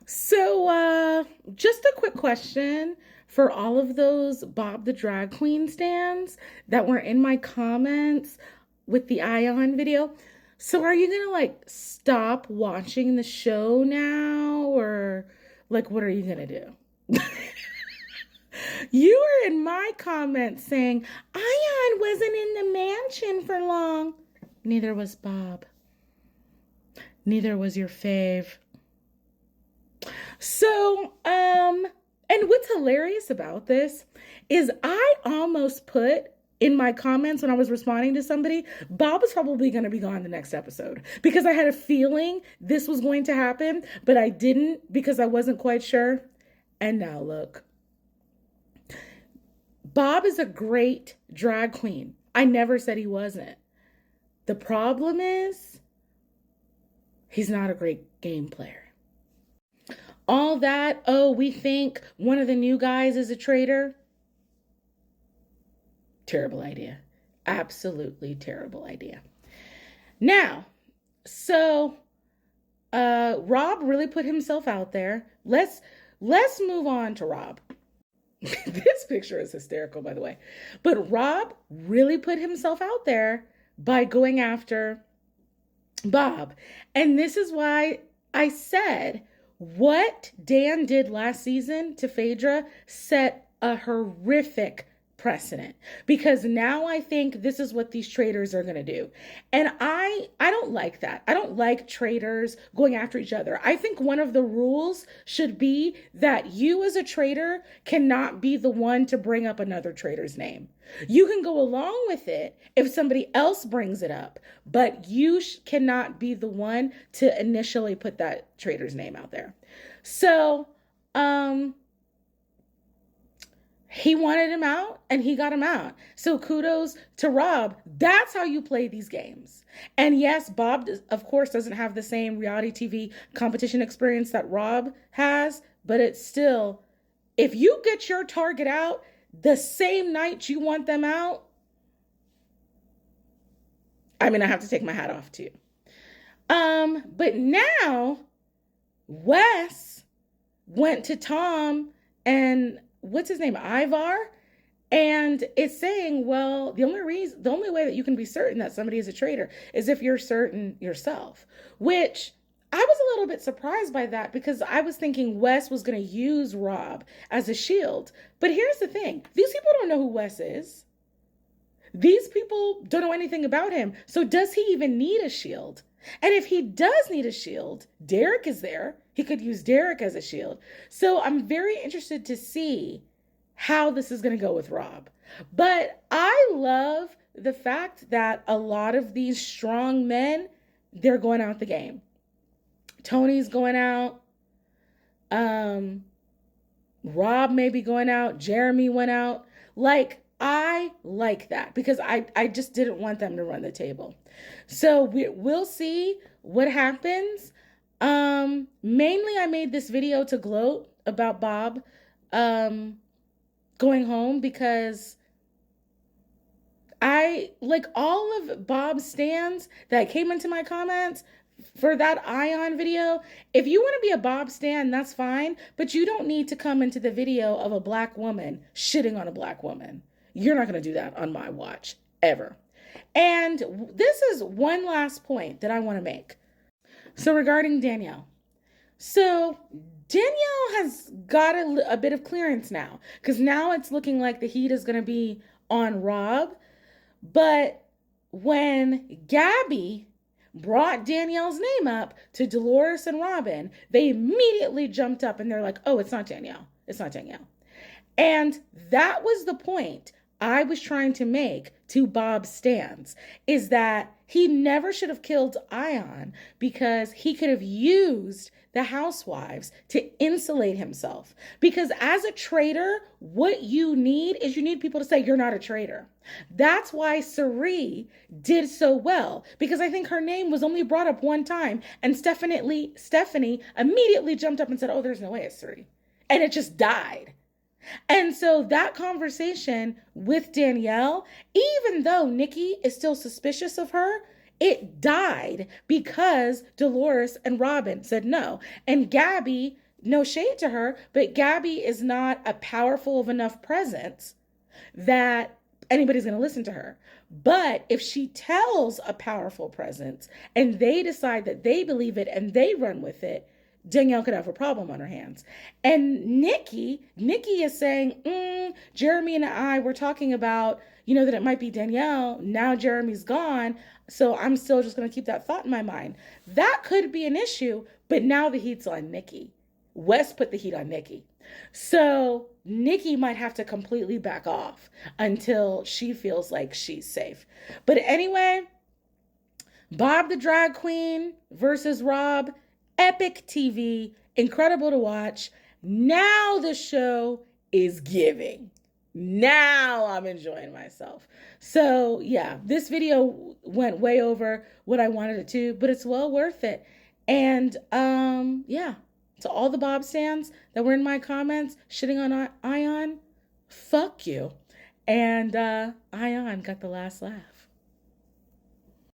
So, just a quick question for all of those Bob the Drag Queen stands that were in my comments with the Ion video. So, are you gonna like stop watching the show now, or like what are you gonna do? You were in my comments saying Ion wasn't in the mansion for long. Neither was Bob. Neither was your fave. And what's hilarious about this is I almost put in my comments when I was responding to somebody, Bob is probably going to be gone the next episode because I had a feeling this was going to happen, but I didn't because I wasn't quite sure. And now look, Bob is a great drag queen. I never said he wasn't. The problem is he's not a great game player. All that, oh, we think one of the new guys is a traitor. Terrible idea. Absolutely terrible idea. Now, so Rob really put himself out there. Let's move on to Rob. This picture is hysterical, by the way. But Rob really put himself out there by going after Bob. And this is why I said what Dan did last season to Phaedra set a horrific precedent, because now I think this is what these traitors are going to do. And I don't like that. I don't like traitors going after each other. I think one of the rules should be that you as a traitor cannot be the one to bring up another traitor's name. You can go along with it if somebody else brings it up, but you cannot be the one to initially put that traitor's name out there. So, he wanted him out and he got him out. So kudos to Rob. That's how you play these games. And yes, Bob, of course, doesn't have the same reality TV competition experience that Rob has, but it's still, if you get your target out the same night you want them out, I mean, I have to take my hat off to you. But now Wes went to Tom and what's his name, Ivar, and it's saying, well, the only way that you can be certain that somebody is a traitor is if you're certain yourself, which I was a little bit surprised by that because I was thinking Wes was going to use Rob as a shield. But here's the thing. These people don't know who Wes is. These people don't know anything about him. So does he even need a shield? And if he does need a shield, Derek is there. He could use Derek as a shield. So I'm very interested to see how this is going to go with Rob. But I love the fact that a lot of these strong men, they're going out the game. Tony's going out. Rob may be going out. Jeremy went out. Like, I like that because I just didn't want them to run the table. So we'll see what happens. Mainly I made this video to gloat about Bob going home because I like all of Bob's stands that came into my comments for that Ion video. If you want to be a Bob stan, that's fine, but you don't need to come into the video of a black woman shitting on a black woman. You're not going to do that on my watch, ever. And this is one last point that I want to make. So regarding Danielle. So Danielle has got a bit of clearance now, because now it's looking like the heat is going to be on Rob. But when Gabby brought Danielle's name up to Dolores and Robin, they immediately jumped up and they're like, oh, it's not Danielle. It's not Danielle. And that was the point I was trying to make to Bob's stance, is that he never should have killed Ion because he could have used the housewives to insulate himself. Because as a traitor, what you need is you need people to say you're not a traitor. That's why Cirie did so well, because I think her name was only brought up one time and Stephanie immediately jumped up and said, oh, there's no way it's Cirie. And it just died. And so that conversation with Danielle, even though Nikki is still suspicious of her, It died because Dolores and Robin said no. And Gabby, no shade to her, but Gabby is not a powerful of enough presence that anybody's going to listen to her. But if she tells a powerful presence and they decide that they believe it and they run with it, Danielle could have a problem on her hands. And Nikki is saying, Jeremy and I were talking about, that it might be Danielle. Now Jeremy's gone. So I'm still just going to keep that thought in my mind. That could be an issue, but now the heat's on Nikki. Wes put the heat on Nikki. So Nikki might have to completely back off until she feels like she's safe. But anyway, Bob the Drag Queen versus Rob, epic TV, incredible to watch. Now the show is giving. Now I'm enjoying myself. So yeah, this video went way over what I wanted it to, but it's well worth it. And yeah, to all the Bob stands that were in my comments shitting on Ion, fuck you. And Ion got the last laugh.